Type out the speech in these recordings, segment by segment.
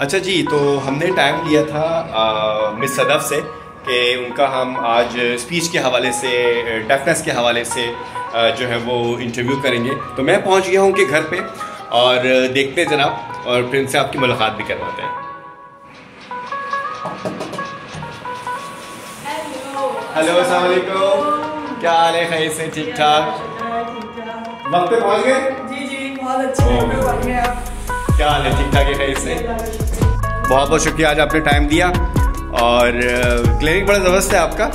अच्छा जी, तो हमने टाइम लिया था मिस सदफ से कि उनका हम आज स्पीच के हवाले से, डेफनेस के हवाले से जो है वो इंटरव्यू करेंगे। तो मैं पहुंच गया हूं उनके घर पे और देखते हैं जनाब, और फिर उनसे आपकी मुलाकात भी करवाते हैं। हेलो, अस्सलाम वालेकुम, क्या हाल है? खैर से? ठीक ठाक? वक्त पे पहुंच गए? जी जी, बहुत अच्छे। क्या हाल है? ठीक ठाक है? खैर से? बहुत बहुत शुक्रिया, आज आपने टाइम दिया। और क्लिनिक बड़ा ज़बरदस्त है आपका।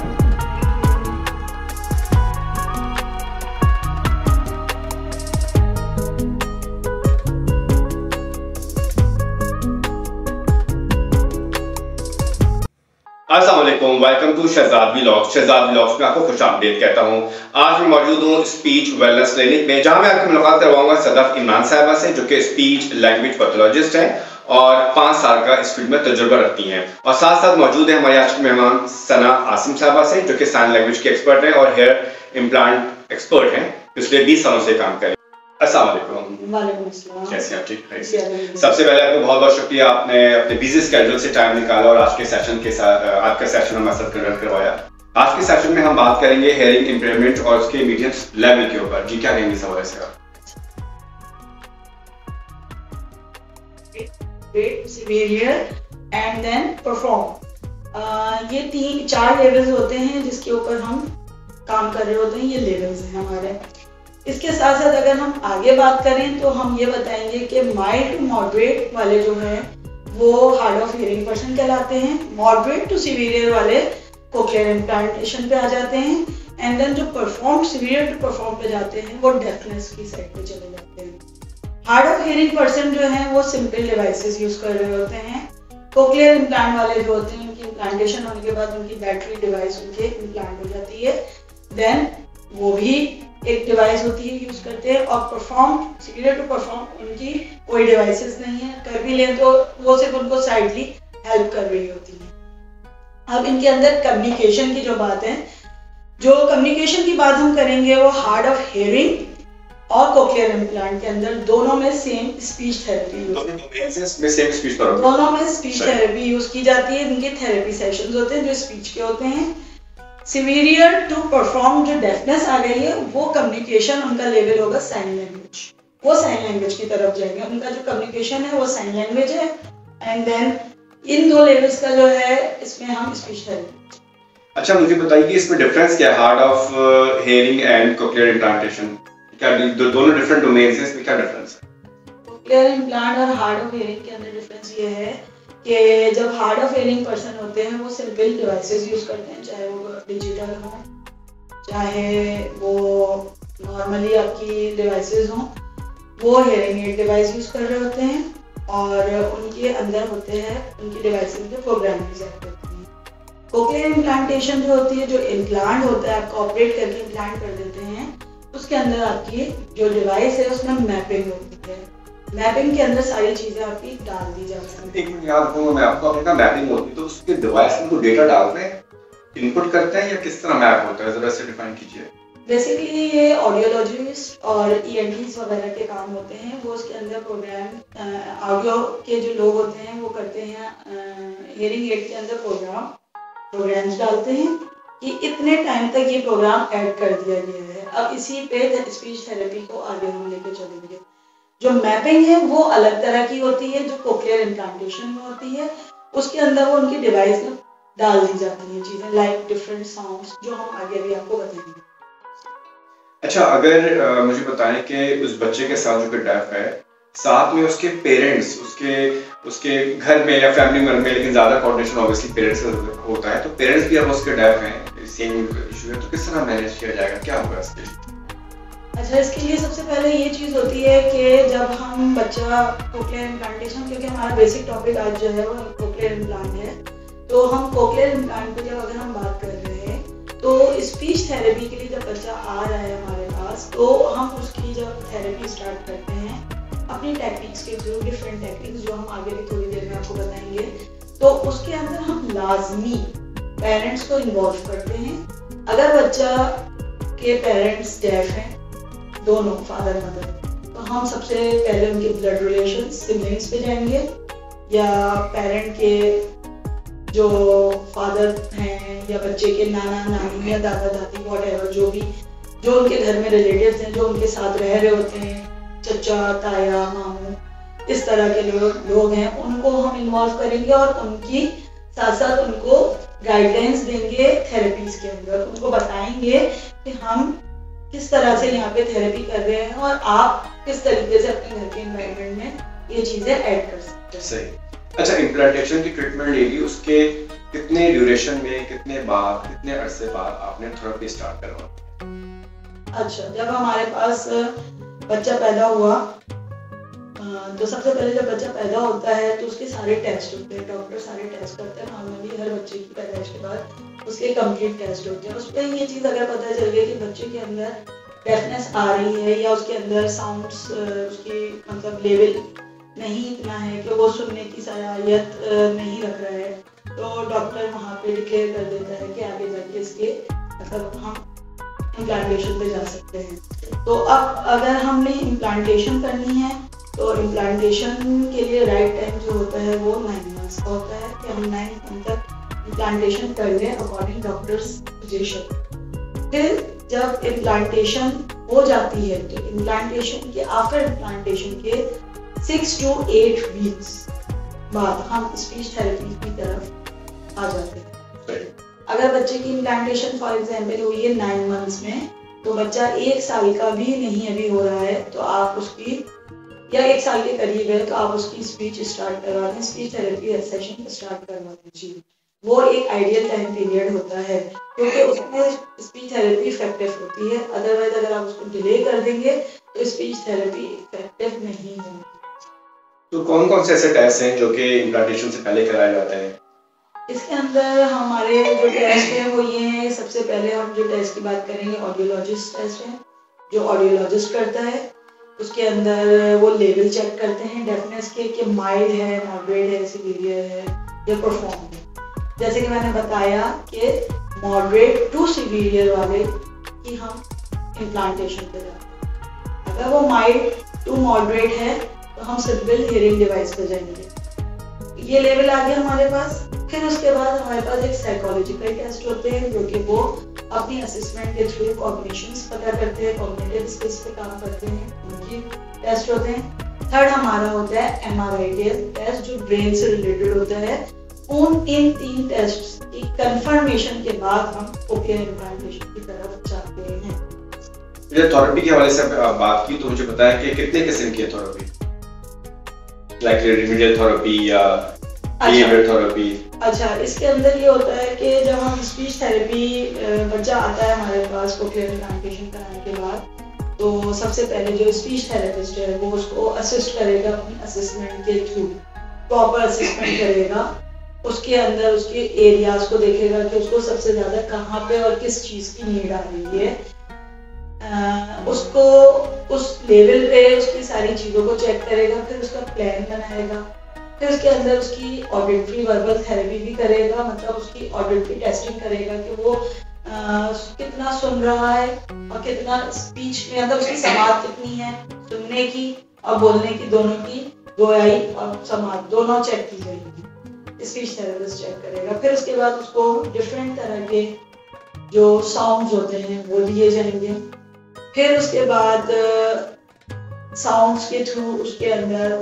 अस्सलाम वालेकुम, welcome to Shahzad vlogs. Shahzad vlogs में आपको खुश आमदीद कहता हूँ। आज मैं मौजूद हूँ स्पीच वेलनेस क्लिनिक में, जहाँ मैं आपकी मुलाकात करवाऊंगा सदफ इमरान साहिबा से, जो कि स्पीच लैंग्वेज पैथोलॉजिस्ट हैं और 5 साल का इस फील्ड में तजुर्बा रखती हैं। और साथ साथ मौजूद है हमारे आज के मेहमान सना आसिम साहिबा से, जो कि साइन लैंग्वेज के एक्सपर्ट हैं और हेयर इम्प्लांट एक्सपर्ट हैं, पिछले 20 सालों से काम करें। अस्सलाम वालेकुम। वालेकुम अस्सलाम। कैसे आप? ठीक है। सबसे पहले आपको बहुत बहुत शुक्रिया, आपने अपने बिजी स्केड्यूल से टाइम निकाला और आज के सेशन के साथ आपका सेशन हमारे साथ कंडक्ट करवाया। आज के सेशन में हम बात करेंगे हेयरिंग इम्पेयरमेंट और उसके मीडियम लेवल के ऊपर। जी, क्या कहेंगे इस हवाले से आप? सिवियर एंड देन परफॉर्म, ये 3-4 लेवल्स होते हैं जिसके ऊपर हम काम कर रहे होते हैं। ये लेवल्स हैं हमारे। इसके साथ साथ अगर हम आगे बात करें तो हम ये बताएंगे कि माइल्ड टू मॉडरेट वाले जो हैं वो हार्ड ऑफ हियरिंग पर्सन कहलाते हैं। मॉडरेट टू सीवियर वाले कोक्लियर इम्प्लांटेशन पे आ जाते हैं। एंड देन जो परफॉर्म सीवियर टू परफॉर्म पे जाते हैं वो डेफनेस की साइड पे चले जाते हैं। हार्ड ऑफ हियरिंग पर्सन जो है वो सिंपल डिवाइसेस यूज कर रहे होते हैं। कोक्लियर इम्प्लांट वाले जो होते हैं उनकी इम्प्लांटेशन होने के बाद उनकी बैटरी डिवाइस उनके इम्प्लांट हो जाती है। देन वो भी एक डिवाइस होती है यूज करते हैं। और परफॉर्म सीवियर टू परफॉर्म उनकी कोई डिवाइसेस नहीं है, कर भी लें तो वो सिर्फ उनको साइडली हेल्प कर रही होती है। अब इनके अंदर कम्युनिकेशन की जो बात है, जो कम्युनिकेशन की बात हम करेंगे वो हार्ड ऑफ हियरिंग और कोक्लियर इम्प्लांट के अंदर दोनों में सेम स्पीच थेरेपी यूज की जाती है। इनके थेरेपी सेशंस होते हैं जो स्पीच के होते हैं। सिवियर टू परफॉर्म जो डेफनेस आ गई है वो कम्युनिकेशन उनका लेवल होगा साइन लैंग्वेज। वो साइन लैंग्वेज की तरफ जाएंगे। उनका जो कम्युनिकेशन है वो साइन लैंग्वेज है। एंड देन इन 2 लेवल्स का जो है इसमें हम स्पीच थेरेपी। अच्छा, मुझे बताइए कि इसमें डिफरेंस क्या है, hard of hearing and cochlear implantation? क्या दोनों डिफरेंट डोमेन्स हैं, इसमें क्या डिफरेंस है? कोक्लियर इम्प्लांट और हार्ड ऑफ हियरिंग के अंदर डिफरेंस ये है कि जब हार्ड ऑफ हियरिंग पर्सन होते हैं वो सिंपल डिवाइसेस यूज करते हैं, चाहे वो डिजिटल हो चाहे वो नॉर्मली आपकी डिवाइसेस हो, वो हियरिंग एड डिवाइस यूज कर रहे होते हैं और उनके अंदर होते हैं उनकी डिवाइसेस के प्रोग्रामिंग सेट होते हैं। कोक्लियर इम्प्लांटेशन जो होती है, जो इम्प्लांट होता है आपको ऑपरेट करके इम्प्लांट कर देते हैं, उसके अंदर आपकी जो डिवाइस है उसमें मैपिंग होती है। मैपिंग के अंदर सारी चीजें आपकी डाल दी जाती हैं। एक मिनट याद रखूंगा मैं आपको, अपने का मैपिंग होती है तो उसके डिवाइस में तो डेटा डालते हैं, इनपुट करते हैं, या किस तरह मैप होता है, जरा से डिफाइन कीजिए। बेसिकली ये ऑडियोलॉजिस्ट और ईएनटीज वगैरह के काम होते हैं। वो उसके अंदर प्रोग्राम ऑडियो के जो लोग होते हैं वो करते हैं, हियरिंग एड के अंदर प्रोग्राम्स डालते हैं कि इतने टाइम तक ये प्रोग्राम ऐड कर दिया गया है। अब इसी पे स्पीच थेरेपी को आगे हम लेके चलेंगे। जो मैपिंग है वो अलग तरह की होती है, जो कोक्लियर इम्प्लांटेशन में होती है। उसके अंदर वो उनकी डिवाइस में डाल दी जाती है चीजें, लाइक डिफरेंट साउंड्स, जो हम आगे भी आपको बताएंगे। अच्छा, अगर मुझे बताएं कि उस बच्चे के साथ जो कि डेफ है, साथ में उसके पेरेंट्स उसके घर में या फैमिली मेंबर में, लेकिन ज्यादा कोऑर्डिनेशन ऑब्वियसली पेरेंट्स का होता है, तो पेरेंट्स भी अब उसके डेफ हैं, सेम इशू है, तो किस तरह मैनेज किया जाएगा, क्या होगा इसके लिए? अच्छा, इसके लिए सबसे पहले ये चीज़ होती है कि जब हम बच्चा कोक्लियर इम्प्लांटेशन, क्योंकि हमारा बेसिक टॉपिक आज जो है वो कोक्लियर इम्प्लांट है, तो हम कोक्लियर इम्प्लांट पे जब अगर हम बात कर रहे हैं तो स्पीच थेरेपी के लिए जब बच्चा आ रहा है हमारे पास, तो हम उसकी जब थेरेपी स्टार्ट करते हैं अपनी टेक्निक्स के थ्रू, डिफरेंट टेक्निक्स जो हम आगे भी थोड़ी देर में आपको बताएंगे, तो उसके अंदर हम लाजमी पेरेंट्स को इन्वॉल्व करते हैं। अगर बच्चा के पेरेंट्स डेफ हैं, दोनों फादर मदर, तो हम सबसे पहले उनके ब्लड रिलेशन सिबलिंग्स पे जाएंगे। या पेरेंट के जो फादर हैं या बच्चे के नाना नानी या दादा दादी वॉटेवर जो उनके घर में रिलेटिव्स हैं, जो उनके साथ रह रहे होते हैं, चचा ताया मामू, इस तरह के लोग हैं, उनको हम इन्वॉल्व करेंगे और उनकी साथ साथ उनको गाइडलाइंस देंगे थेरेपीज के अंदर। उनको बताएंगे कि हम किस तरह से यहाँ पे थेरेपी कर रहे हैं और आप किस तरीके से अपने घर के एनवायरनमेंट में ये चीजें ऐड कर सकते हैं। सही। अच्छा, इम्प्लांटेशन की ट्रीटमेंट ले ली, उसके कितने ड्यूरेशन में, कितने अरसे बाद आपने थेरेपी स्टार्ट करवा? अच्छा, जब हमारे पास बच्चा पैदा हुआ तो सबसे पहले जब बच्चा पैदा होता है तो उसके सारे टेस्ट होते हैं, डॉक्टर सारे टेस्ट करते हैं। नॉर्मली हर बच्चे की पैदाइश के बाद उसके कंप्लीट टेस्ट होते हैं। उस पर ये चीज़ अगर पता चल गई कि बच्चे के अंदर डेफनेस आ रही है या उसके अंदर साउंड्स उसकी मतलब लेवल नहीं इतना है कि वो सुनने की सलाहियत नहीं रख रहा है, तो डॉक्टर वहाँ पे डिक्लेयर कर देता है कि आगे जाके इसके मतलब हम इम्प्लांटेशन पे जा सकते हैं। तो अब अगर हमने इम्प्लांटेशन करनी है तो इम्प्लांटेशन के लिए राइट टाइम जो होता है वो 9 मंथ्स का होता है कि हम 9 मंथ तक इम्प्लांटेशन कर लें अकॉर्डिंग डॉक्टर्स सजेशन। फिर जब इम्प्लांटेशन हो जाती है तो इम्प्लांटेशन के आफ्टर इम्प्लांटेशन के 6 to 8 वीक्स बाद हम स्पीच थेरेपी की तरफ आ जाते हैं। अगर बच्चे की इम्प्लांटेशन फॉर एग्जाम्पल हुई है 9 मंथ्स में, तो बच्चा 1 साल का भी नहीं अभी हो रहा है तो आप उसकी या 1 साल के करीब है तो आप उसकी स्पीच स्टार्ट करवा दें, स्पीच थेरेपी सेशन स्टार्ट करवा दीजिए। वो एक आइडियल टाइम पीरियड होता है क्योंकि उसमें स्पीच थेरेपी इफेक्टिव होती है। अदरवाइज अगर आप उसको डिले कर देंगे तो स्पीच थेरेपी इफेक्टिव नहीं होगी। तो कौन कौन से ऐसे टेस्ट हैं जो कि इम्प्लांटेशन से पहले कराए जाते हैं? इसके अंदर हमारे जो टेस्ट है वो ये है, सबसे पहले हम जो टेस्ट की बात करेंगे ऑडियोलॉजिस्ट टेस्ट है, जो ऑडियोलॉजिस्ट करता है। उसके अंदर वो लेवल चेक करते हैं डेफनेस के कि माइल्ड है, मॉडरेट है, सीवियर है या परफॉर्म है। जैसे कि मैंने बताया कि मॉडरेट टू सीवियर वाले की हम इम्प्लांटेशन पे जाते हैं। अगर वो माइल्ड टू मॉडरेट है तो हम सिंपल हियरिंग डिवाइस पे जाएंगे। ये लेवल आ गया हमारे पास। फिर उसके बाद हमारे पास एक साइकोलॉजिकल टेस्ट होते हैं जो कि वो अपनी असेसमेंट के थ्रू कॉग्निशंस पता करते हैं, कॉग्निटिव स्किल्स पे काम करते हैं, उनकी टेस्ट होते हैं। थर्ड हमारा होता है MRI टेस्ट जो ब्रेन से रिलेटेड होता है। इन 3 टेस्ट की कंफर्मेशन के बाद हम कोक्लियर इम्प्लांटेशन की तरफ जाते हैं। ये थेरेपी के हवाले से बात की तो मुझे पता है कि कितने किस्म की थेरेपी, लाइक रेडियल थेरेपी या बिहेवियर थेरेपी? अच्छा, इसके अंदर ये होता है कि जब हम स्पीच थेरेपी बच्चा आता है हमारे पास कोक्लियर इम्प्लांटेशन कराने के बाद, तो सबसे पहले जो स्पीच थेरेपिस्ट है वो उसको असिस्ट करेगा अपनी असेसमेंट के थ्रू, प्रॉपर असेसमेंट करेगा। उसके अंदर उसके एरियाज को देखेगा कि उसको सबसे ज्यादा कहाँ पे और किस चीज की नीड आ रही है। उसको उस लेवल पे उसकी सारी चीजों को चेक करेगा, फिर उसका प्लान बनाएगा। फिर उसके अंदर उसकी ऑडिटरी वर्बल थेरेपी भी करेगा, मतलब उसकी ऑडिटरी टेस्टिंग करेगा कि वो कितना सुन रहा है और कितना स्पीच में मतलब उसकी समात कितनी है, सुनने की और बोलने की दोनों की गोयाई और समात दोनों चेक की जाएगी। स्पीच थेरेपिस्ट चेक करेगा। फिर उसके बाद उसको डिफरेंट तरह के जो साउंड्स होते हैं वो दिए जाएंगे। फिर उसके बाद साउंड्स के थ्रू उसके अंदर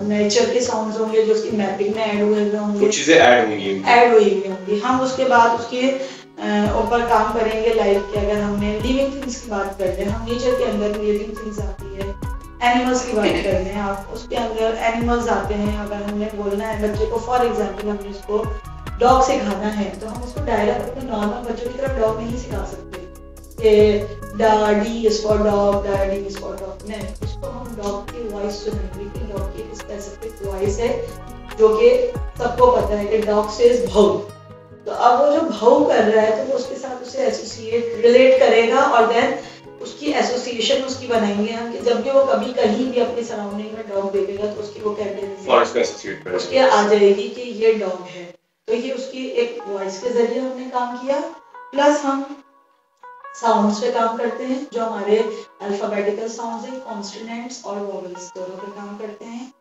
नेचर के साउंड्स होंगे जो उसकी मैपिंग में ऐड हुए होंगे, कुछ चीजें ऐड हुई होंगी। हम उसके बाद उसके ऊपर काम करेंगे लाइक कि अगर हमने लिविंग थिंग्स की बात कर रहे हैं, हम नेचर के अंदर लिविंग थिंग्स आती है, एनिमल्स की बात कर रहे हैं आप, उसके अंदर एनिमल्स आते हैं। अगर हमने बोलना है बच्चे को, फॉर एग्जाम्पल हमने उसको डॉग सिखाना है तो हम उसको डायरेक्ट अपने नॉर्मल बच्चों की तरफ डॉग नहीं सिखा सकते कि D is for dog, D is for dog। नहीं, उसको हम डॉग की वॉइस सुनेंगे कि डॉग की एक स्पेसिफिक वॉइस है जो कि सबको पता है कि डॉग सेज भाऊ। तो अब वो जो भाऊ कर रहा है तो वो उसके साथ उसे एसोसिएट रिलेट करेगा और देन उसकी एसोसिएशन उसकी बनाएंगे हम कि जब भी वो कभी कहीं भी अपनी सराउंडिंग में डॉग देखेगा तो उसकी वो कैटेगरी उसके आ जाएगी कि ये डॉग है। तो ये उसकी एक वॉइस के जरिए हमने काम किया। प्लस हम साउंड्स पे काम करते हैं जो हमारे अल्फाबेटिकल साउंड्स हैं, कॉन्सोनेंट्स और वोवेल्स दोनों पे काम करते हैं।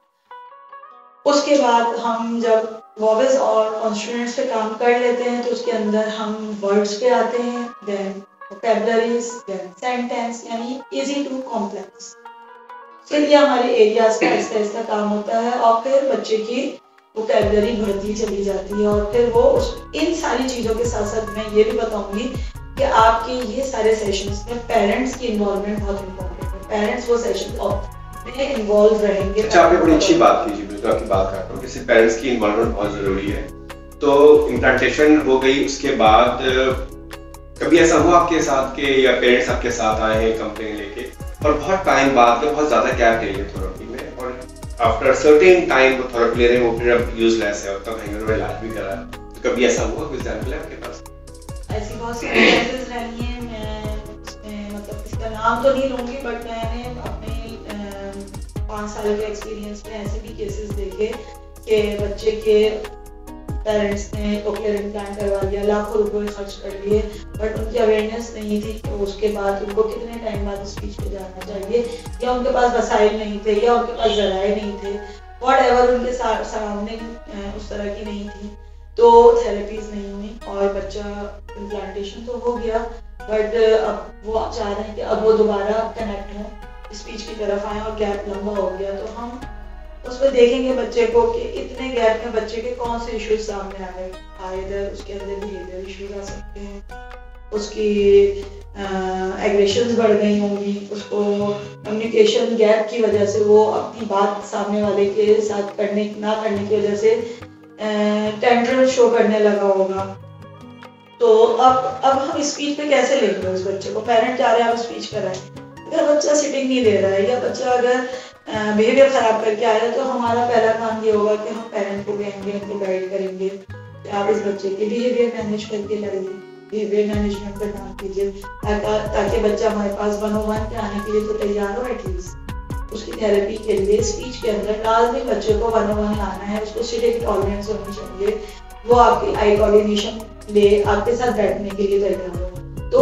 उसके बाद हम जब वॉवेल्स और कॉन्स्टिट्यूएंट्स पे काम कर लेते हैं तो उसके अंदर हम वर्ड्स पे आते हैं, देन वोकैबुलरीज, देन सेंटेंस, यानी इजी टू कॉम्प्लेक्स। फिर ये हमारे एरियाज का ऐसा काम होता है और फिर बच्चे की वोकैबुलरी बढ़ती चली जाती है। और फिर वो इन सारी चीज़ों के साथ साथ मैं ये भी बताऊंगी कि आपके ये सारे सेशंस में पेरेंट्स की इन्वॉल्वमेंट बहुत इम्पोर्टेंट है। पेरेंट्स वो सेशन में इन्वॉल्व रहेंगे। अच्छा, आपने बड़ी अच्छी बात की जी, बिल्कुल आपकी बात करता हूँ, जैसे पेरेंट्स की इन्वॉल्वमेंट बहुत ज़रूरी है। तो इम्प्लांटेशन हो गई, उसके बाद कभी ऐसा हुआ आपके साथ के या पेरेंट्स आपके साथ आए हैं कंप्लेन लेके और बहुत टाइम बाद में बहुत ज़्यादा गैप ले लिया थेरेपी में, और आफ्टर सर्टेन टाइम वो थेरेपी ले रहे हैं, वो फिर अब यूजलेस है और तब हैंगर में इलाज भी करा, तो कभी ऐसा हुआ? कोई एग्जांपल है आपके पास? ऐसी बहुत सारी केसेस रही हैं। मैं उसमें मतलब इसका नाम तो नहीं लूँगी, बट मैंने अपने 5 साल के एक्सपीरियंस में ऐसे भी केसेस देखे कि बच्चे के पेरेंट्स ने कोक्लियर इम्प्लांट करवा दिया, लाखों रुपए खर्च कर लिए, बट उनकी अवेयरनेस नहीं थी कि उसके बाद उनको कितने टाइम बाद स्पीच पे जाना चाहिए, या उनके पास वसाइल नहीं थे, या उनके पास जराए नहीं थे, व्हाटएवर उनके सराउंडिंग उस तरह की नहीं थी, तो थेरेपीज नहीं हुई और बच्चा इम्प्लांटेशन तो हो गया, बट अब वो चाह रहे हैं कि अब वो दोबारा कनेक्ट हों, स्पीच की तरफ आए, और गैप लंबा हो गया। तो हम उसमें देखेंगे बच्चे को कि इतने गैप में बच्चे के कौन से इश्यूज सामने आए। इधर उसके अंदर बिहेवियर इश्यूज आ सकते हैं, उसकी एग्रेशंस बढ़ गई होंगी, उसको कम्युनिकेशन गैप की वजह से वो अपनी बात सामने वाले के साथ ना करने की वजह से टेंट्रम शो करने लगा होगा। तो अब हम स्पीच पे कैसे लेंगे उस बच्चे को? पेरेंट चाह रहे हैं आप स्पीच कराएं, अगर बच्चा सिटिंग नहीं दे रहा है या बच्चा अगर बिहेवियर खराब करके आया, तो हमारा पहला काम ये होगा कि हम पेरेंट को कहेंगे, उनको गाइड करेंगे कि आप इस बच्चे के बिहेवियर मैनेज करके लाइए, बिहेवियर मैनेजमेंट पर काम कीजिए, ताकि बच्चा हमारे पास 101 पे आने के लिए तो तैयार हो। एटलीस्ट उसकी थेरेपी के लिए स्पीच के अंदर लाजमी बच्चे को 101 लाना है, उसको सिटिंग टॉलरेंस होनी चाहिए, वो आपकी आई कोऑर्डिनेशन ले आपके साथ बैठने के लिए तैयार हो। तो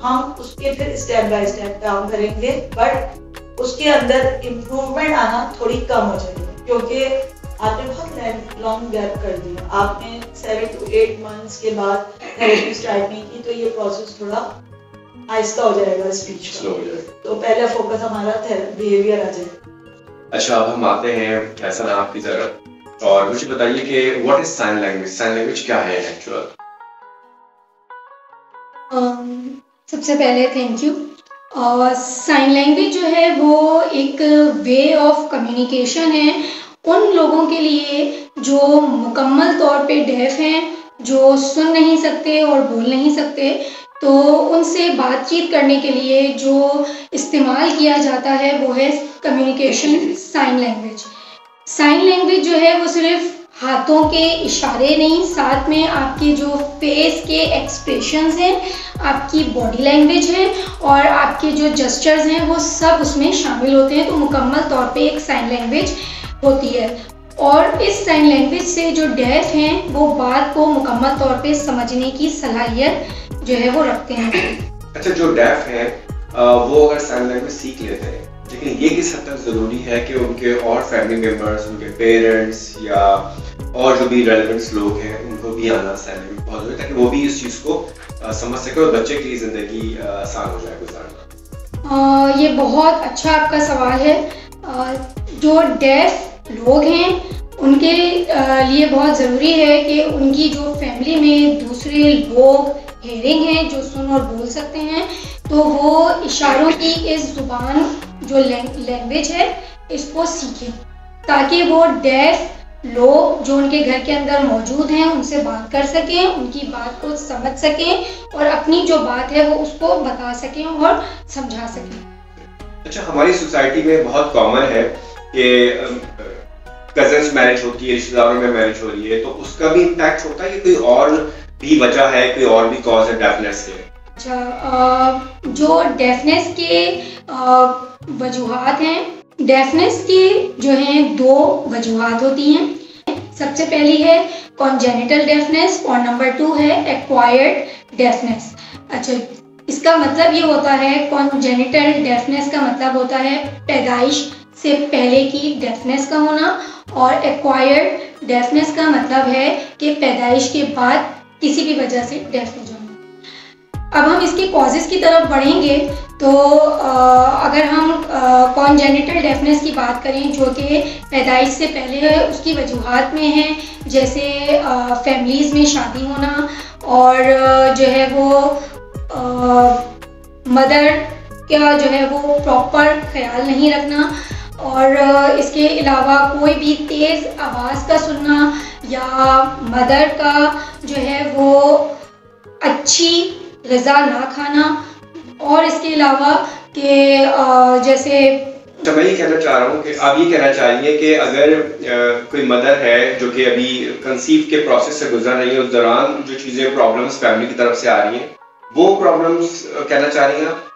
हम उसके फिर स्टेप बाय स्टेप काम करेंगे, बट उसके अंदर इम्प्रूवमेंट आना थोड़ी कम हो जाएगी, क्योंकि आपने बहुत लॉन्ग गैप कर दिया। आपने 7 to 8 मंथ्स के बाद थेरेपी स्टार्ट नहीं की, तो ये प्रोसेस थोड़ा आहिस्ता हो जाएगा, स्पीच स्लो हो जाएगा। तो पहला फोकस हमारा बिहेवियर आ जाएगा। अच्छा, अब हम आते हैं फैसल आपकी तरफ, और मुझे बताइए कि what is sign language? Sign language क्या है एक्चुअल? सबसे पहले थैंक यू। साइन लैंग्वेज जो है वो एक वे ऑफ कम्युनिकेशन है उन लोगों के लिए जो मुकम्मल तौर पे डेफ हैं, जो सुन नहीं सकते और बोल नहीं सकते, तो उनसे बातचीत करने के लिए जो इस्तेमाल किया जाता है वो है communication sign language. Sign language जो है वो सिर्फ हाथों के इशारे नहीं, साथ में आपके जो फेस के एक्सप्रेशंस हैं, आपकी बॉडी लैंग्वेज है और आपके जो जेस्चर्स हैं, वो सब उसमें शामिल होते हैं। तो मुकम्मल तौर पे एक साइन लैंग्वेज होती है, और इस साइन लैंग्वेज से जो डेफ हैं वो बात को मुकम्मल तौर पे समझने की सलाहियत जो है वो रखते हैं। अच्छा, जो डेफ हैं वो अगर साइन लैंग्वेज सीख लेते हैं, लेकिन ये किस हद तक जरूरी है कि उनके और फैमिली मेंबर्स, उनके पेरेंट्स या और जो भी रेलेवेंट लोग हैं उनको भी आना साइन लैंग्वेज बहुत जरूरी है, ताकि वो भी इस चीज़ को समझ सके और बच्चे की जिंदगी आसान हो जाए गुजारना? ये बहुत अच्छा आपका सवाल है। जो डेफ लोग हैं उनके लिए बहुत ज़रूरी है कि उनकी जो फैमिली में दूसरे लोग हेयरिंग हैं, जो सुन और बोल सकते हैं, तो वो इशारों की इस ज़ुबान जो लैंग्वेज है इसको सीखें, ताकि वो डेफ लोग जो उनके घर के अंदर मौजूद हैं उनसे बात कर सकें, उनकी बात को समझ सकें और अपनी जो बात है वो उसको बता सकें और समझा सकें। अच्छा, हमारी सोसाइटी में बहुत कॉमन है कि कजन्स मैरिज होती है, रिश्तेदारों में मैरिज हो रही है, तो उसका भी इम्पैक्ट होता है कि कोई और भी वजह है, कोई और भी कॉज है डेफनेस के? अच्छा, जो डेफनेस के वजूहात हैं, डेफनेस की जो हैं 2 वजूहात होती हैं। सबसे पहली है कॉन्जेनिटल डेफनेस और नंबर 2 है एक्वायर्ड डेफनेस। अच्छा, इसका मतलब ये होता है, कॉन्जेनिटल डेफनेस का मतलब होता है पैदाइश से पहले की डेफनेस का होना, और एक्वायर्ड डेफनेस का मतलब है कि पैदाइश के बाद किसी भी वजह से डेफ हो जाना। अब हम इसके कॉजेज़ की तरफ बढ़ेंगे तो अगर हम कॉन्जेनिटल डेफनेस की बात करें जो कि पैदाइश से पहले है, उसकी वजूहात में है जैसे फैमिलीज़ में शादी होना, और जो है वो मदर का जो है वो प्रॉपर ख्याल नहीं रखना, और इसके अलावा कोई भी तेज़ आवाज़ का सुनना, या मदर का जो है वो अच्छी ग़िज़ा ना खाना, और इसके अलावा कि जैसे तो मैं ये कहना चाह रहा हूँ कि आप ये कहना चाह रही हैं कि अगर कोई मदर है जो कि अभी कंसीव के प्रोसेस से गुजर रही है, उस दौरान जो चीज़ें प्रॉब्लम्स फैमिली की तरफ से आ रही हैं, वो प्रॉब्लम्स कहना चाह रही हैं आप?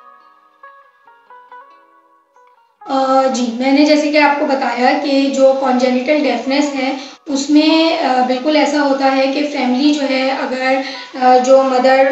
जी, मैंने जैसे कि आपको बताया कि जो कॉन्जेनिटल डेफनेस है उसमें बिल्कुल ऐसा होता है कि फैमिली जो है, अगर जो मदर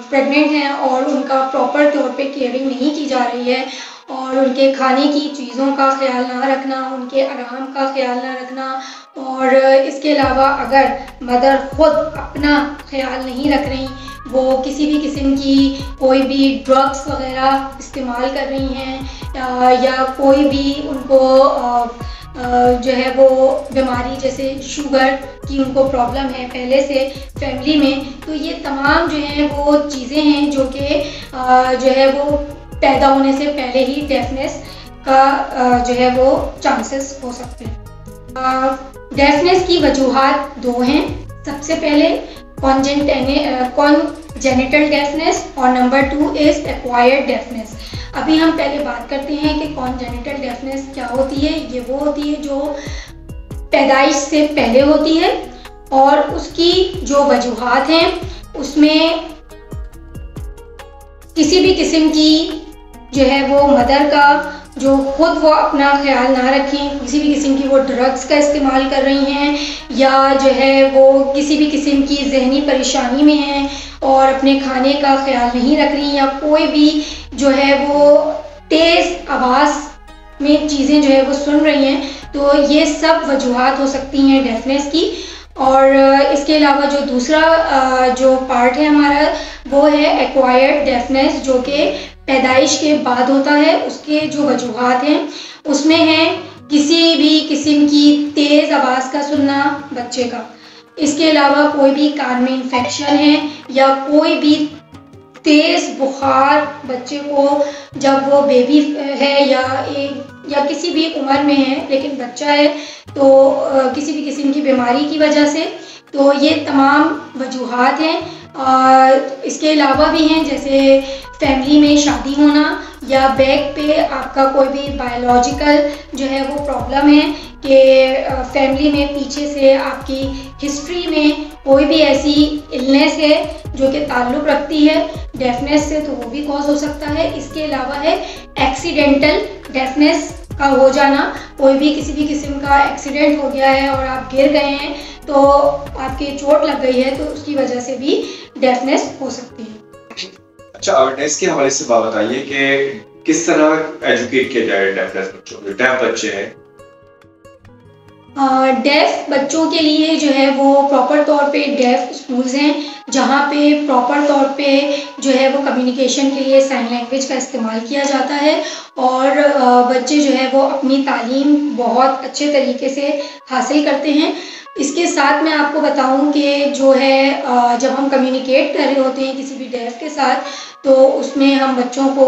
प्रेग्नेंट हैं और उनका प्रॉपर तौर पे केयरिंग नहीं की जा रही है, और उनके खाने की चीज़ों का ख्याल ना रखना, उनके आराम का ख्याल ना रखना, और इसके अलावा अगर मदर खुद अपना ख्याल नहीं रख रही, वो किसी भी किस्म की कोई भी ड्रग्स वगैरह इस्तेमाल कर रही हैं, या कोई भी उनको जो है वो बीमारी जैसे शुगर की उनको प्रॉब्लम है पहले से फैमिली में, तो ये तमाम जो है वो चीज़ें हैं जो कि जो है वो पैदा होने से पहले ही डेफनेस का जो है वो चांसेस हो सकते हैं। डेफनेस की वजूहात दो हैं। सबसे पहले कॉन्जेनिटल डेफनेस, और नंबर 2 इज़ एक्वायर्ड डेफनेस। अभी हम पहले बात करते हैं कि कॉन्जेनिटल डेफनेस क्या होती है। ये वो होती है जो पैदाइश से पहले होती है, और उसकी जो वजूहात हैं उसमें किसी भी किस्म की जो है वो मदर का जो खुद वो अपना ख्याल ना रखें, किसी भी किस्म की वो ड्रग्स का इस्तेमाल कर रही हैं, या जो है वो किसी भी किस्म की जहनी परेशानी में हैं और अपने खाने का ख्याल नहीं रख रही, या कोई भी जो है वो तेज़ आवाज़ में चीज़ें जो है वो सुन रही हैं, तो ये सब वजूहात हो सकती हैं डेफनेस की। और इसके अलावा जो दूसरा जो पार्ट है हमारा वो है एक्वायर्ड डेफनेस, जो कि पैदाइश के बाद होता है। उसके जो वजूहात हैं उसमें है किसी भी किस्म की तेज़ आवाज़ का सुनना बच्चे का, इसके अलावा कोई भी कान में इन्फेक्शन है, या कोई भी तेज़ बुखार बच्चे को जब वो बेबी है या किसी भी उम्र में है लेकिन बच्चा है तो किसी भी किस्म की बीमारी की वजह से, तो ये तमाम वजूहात हैं। इसके अलावा भी हैं जैसे फैमिली में शादी होना, या बैक पे आपका कोई भी बायोलॉजिकल जो है वो प्रॉब्लम है कि फैमिली में पीछे से आपकी हिस्ट्री में कोई भी ऐसी इलनेस है जो कि ताल्लुक़ रखती है डेफनेस से, तो वो भी कॉज हो सकता है। इसके अलावा है एक्सीडेंटल डेफनेस का हो जाना, कोई भी किसी भी किस्म का एक्सीडेंट हो गया है और आप गिर गए हैं तो आपके चोट लग गई है, तो उसकी वजह से भी डेफनेस हो सकती है। अच्छा, अवेयरनेस के हवाले से बात बताइए कि किस तरह एजुकेट किया जाए डेफनेस बच्चों को, डेफ बच्चे हैं। डेफ बच्चों के लिए जो है वो प्रॉपर तौर पे डेफ स्कूल्स हैं जहाँ पे प्रॉपर तौर पे जो है वो कम्युनिकेशन के लिए साइन लैंग्वेज का इस्तेमाल किया जाता है, और बच्चे जो है वो अपनी तालीम बहुत अच्छे तरीके से हासिल करते हैं। इसके साथ मैं आपको बताऊं कि जो है जब हम कम्युनिकेट कर रहे होते हैं किसी भी डेफ के साथ, तो उसमें हम बच्चों को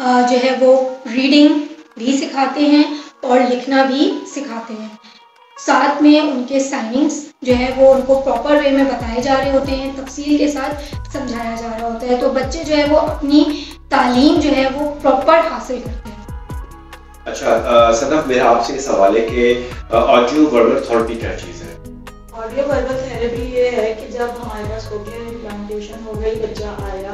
जो है वो रीडिंग भी सिखाते हैं और लिखना भी सिखाते हैं। साथ में उनके साइनिंग्स जो है वो उनको प्रॉपर वे में बताए जा रहे होते हैं, तफसील के साथ समझाया जा रहा होता है, तो बच्चे जो है वो अपनी तालीम जो है वो प्रॉपर हासिल करते हैं। अच्छा सदफ, मेरा आपसे सवाल है कि ऑडियो वर्बल थेरेपी क्या चीज़ है? ऑडियो वर्बल थेरेपी ये है कि जब हमारे पास कोक्लियर इम्प्लांटेशन हो गई, बच्चा आया,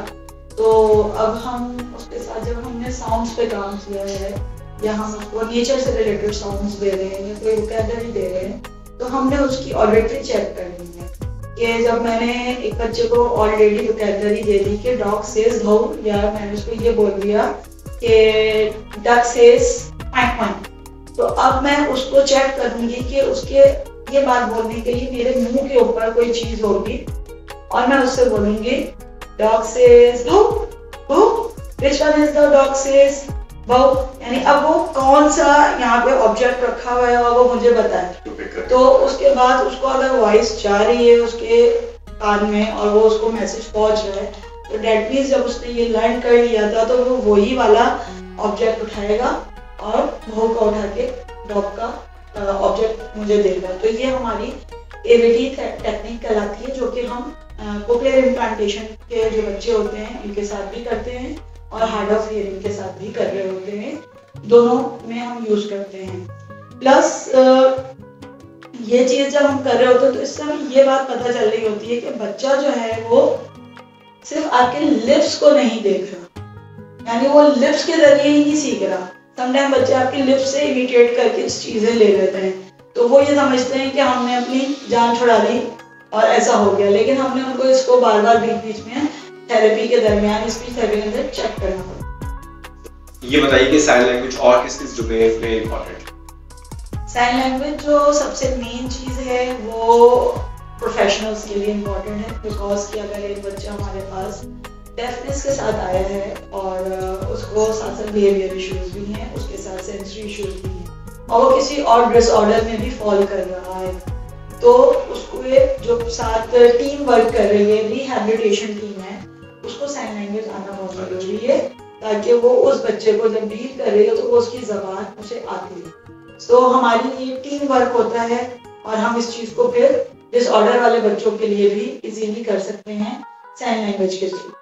तो अब हम उसके साथ जब हमने साउंड्स पे काम किया है या हम उसको नेचर से रिलेटेड साउंड्स दे रहे हैं या कोई वोकैबुलरी दे रहे हैं, तो हमने उसकी ऑडिटरी चेक करनी है कि जब मैंने एक बच्चे को ऑलरेडी वोकैबुलरी दे दी कि डॉग सेज घाउ, या मैंने उसको ये बोल दिया कि डक सेज क्वैक क्वैक, तो अब मैं उसको चेक करूंगी कि उसके ये बात बोलने के लिए मेरे मुंह के ऊपर कोई चीज होगी और मैं उससे बोलूंगी डॉग सेज भौ भौ, which one is the dog says भौ, यानी अब वो कौन सा यहाँ पे ऑब्जेक्ट रखा हुआ है और वो मुझे बताए। तो उसके बाद उसको अगर वॉइस जा रही है उसके कान में और वो उसको मैसेज पहुंच रहा है तो डेट मीन्स जब उसने ये लर्न कर लिया था तो वो वही वाला ऑब्जेक्ट उठाएगा और भौ का उठा के डॉग का ऑब्जेक्ट मुझे देगा। तो ये हमारी एवीटी टेक्निक कहलाती है, जो कि हम कोक्लियर इम्प्लांटेशन के जो बच्चे होते हैं उनके साथ भी करते हैं और हार्ड ऑफ हियरिंग के साथ भी कर रहे होते हैं, दोनों में हम यूज करते हैं। प्लस ये चीज जब हम कर रहे होते हैं तो इससे हमें ये बात पता चल रही होती है कि बच्चा जो है वो सिर्फ आपके लिप्स को नहीं देख रहा, यानी वो लिप्स के जरिए ही नहीं सीख रहा। समटाइम बच्चे आपके लिप्स से इमिटेट करके चीजें ले लेते हैं, तो वो ये समझते हैं कि हमने अपनी जान छुड़ा ली और ऐसा हो गया, लेकिन हमने उनको इसको बार बार बीच बीच में थेरेपी के दरमियान स्पीच थेरेपी के अंदर चेक करना पड़ता। ये बताइए कि साइन लैंग्वेज और किस किस डोमेन में इम्पोर्टेंट? साइन लैंग्वेज जो सबसे मेन चीज है वो प्रोफेशनल्स के लिए इम्पोर्टेंट है, बिकॉज कि अगर एक बच्चा हमारे पास डेफनेस के साथ आया है और उसको साथ साथ बिहेवियर इश्यूज भी हैं, उसके साथ सेंसरी इश्यूज भी हैं और वो किसी और डिसऑर्डर में भी फॉल कर रहा है, तो उसको जो साथ टीम वर्क कर रही है, रिहैबिलिटेशन टीम है, उसको साइन लैंग्वेज आना बहुत जरूरी है ताकि वो उस बच्चे को जब डील कर रही है तो वो उसकी जबान उसे आती है। तो हमारी ये टीम वर्क होता है और हम इस चीज को फिर डिसऑर्डर वाले बच्चों के लिए भी इजीली कर सकते हैं साइन लैंग्वेज के थ्रू।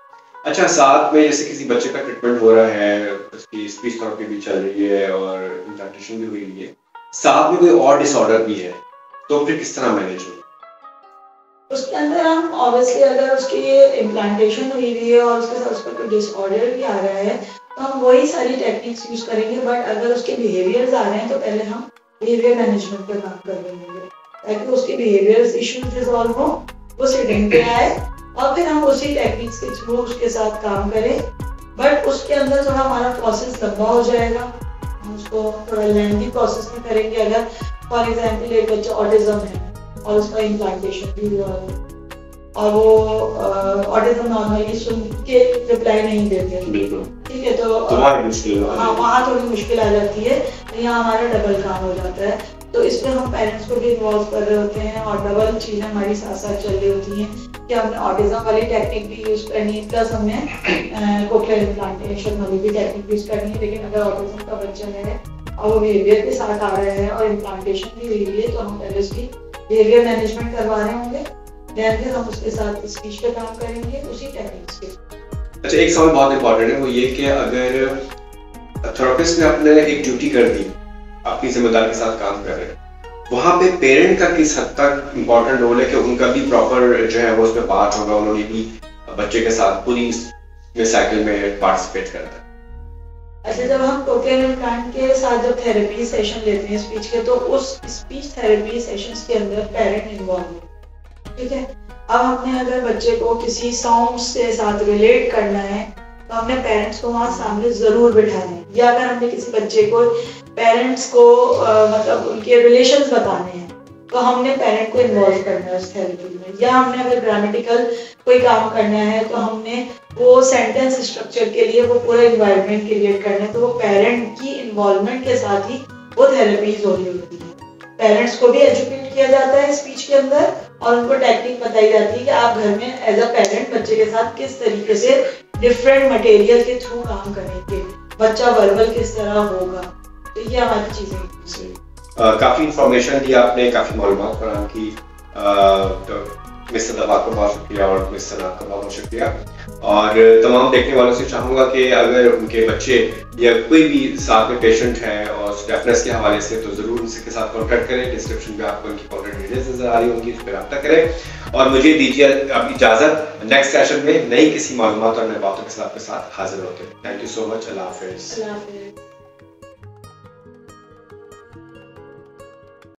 अच्छा, साथ में जैसे किसी बच्चे का ट्रीटमेंट हो रहा है, उसकी स्पीच थेरेपी भी चल रही है और इम्प्लांटेशन भी हुई हुई है, साथ में कोई और डिसऑर्डर भी है, तो फिर किस तरह मैनेज हो? उसके अंदर हम ऑब्वियसली अगर उसकी इम्प्लांटेशन हुई हुई है और उसके साथ उसका कोई डिसऑर्डर भी आ रहा है तो हम वही सारी टेक्निक्स यूज करेंगे, बट अगर उसके बिहेवियर्स आ रहे हैं तो पहले हम बिहेवियर मैनेजमेंट पे काम कर रहे होंगे ताकि उसके बिहेवियर्स इश्यूज रिजॉल्व हो, वो सिटिंग पे आए और फिर हम उसी टेक्निक्स के थ्रू उसके साथ काम करें। बट उसके अंदर थोड़ा हमारा प्रोसेस लंबा हो जाएगा, हम उसको थोड़ा लेंथी प्रोसेस में करेंगे। अगर फॉर एग्जाम्पल एक बच्चा ऑटिज्म है और उसका इम्प्लांटेशन भी हुआ है और वो ऑटिज्म नॉर्मली सुन के रिप्लाई नहीं देते, ठीक है, तो हाँ वहाँ थोड़ी मुश्किल आ जाती है, यहाँ हमारा डबल काम हो जाता है। तो इसमें हम पेरेंट्स को भी इन्वॉल्व कर रहे होते हैं और डबल चीजें हमारी साथ साथ चल रही होती हैं कि हमने ऑटिज्म वाली टेक्निक भी यूज करनी है, प्लस हमने कोक्लियर इम्प्लांटेशन वाली भी टेक्निक यूज करनी है। लेकिन अगर ऑटिज्म का बच्चा है और वो बिहेवियर के साथ आ रहा है और इम्प्लांटेशन भी हुई है तो हम पहले उसकी बिहेवियर मैनेजमेंट करवा रहे होंगे, फिर हम उसके साथ स्पीच पे काम करेंगे उसी टेक्निक्स के। अच्छा, एक सवाल बहुत इंपॉर्टेंट है, वो ये कि अगर थेरेपिस्ट ने अपने एक ड्यूटी कर दी, अपनी जिम्मेदारी के साथ काम कर रहे हैं, वहाँ पे पेरेंट का किस हद तक इम्पोर्टेंट रोल है कि उनका भी प्रॉपर जो है वो उसमें पार्ट होगा, उन्होंने भी बच्चे के साथ पूरी साइकिल में पार्टिसिपेट करना है? अच्छा, जब हम कोक्लियर इम्प्लांट के साथ जब थेरेपी सेशन लेते हैं स्पीच के, तो उस स्पीच थेरेपी सेशंस के अंदर पेरेंट इन्वॉल्व हो, ठीक है। अब हमने अगर बच्चे को किसी सॉन्ग से साथ रिलेट करना है तो हमने पेरेंट्स को वहाँ सामने जरूर बिठाना है, या अगर हमने किसी बच्चे को पेरेंट्स को मतलब उनके रिलेशंस बताने हैं तो हमने पेरेंट को इन्वॉल्व करना है उस थेरेपी में, या हमने अगर ग्रामेटिकल कोई काम करना है तो हमने वो सेंटेंस स्ट्रक्चर के लिए वो पूरा एनवायरनमेंट क्रिएट करना है, तो वो पेरेंट की इन्वॉल्वमेंट के साथ ही वो थेरेपीज हो रही होती है। पेरेंट्स को भी एजुकेट किया जाता है स्पीच के अंदर और उनको टेक्निक बताई जाती है कि आप घर में एज अ पेरेंट बच्चे के साथ किस तरीके से डिफरेंट मटेरियल के थ्रू काम करेंगे, बच्चा वर्बल किस तरह होगा, तो ये हमारी चीजें। काफी इंफॉर्मेशन दी आपने, काफी मालूमात फराहम की, तो मिस सदाब आपका बहुत शुक्रिया और मिस सना आपका बहुत शुक्रिया। और तमाम देखने वालों से चाहूँगा कि अगर उनके बच्चे या कोई भी साथ में पेशेंट है और डेफनेस के हवाले से, तो ज़रूर उनके साथ कॉन्टैक्ट करें। डिस्क्रिप्शन में आपको उनकी कॉन्टैक्ट डिटेल्स नजर आ रही होंगी, उस पर रब्ता करें। और मुझे दीजिए अब इजाज़त, नेक्स्ट सेशन में नई किसी मालूमात और नई बातों के साथ आपके साथ हाजिर होते हैं। Thank you so much. अल्लाह हाफिज़।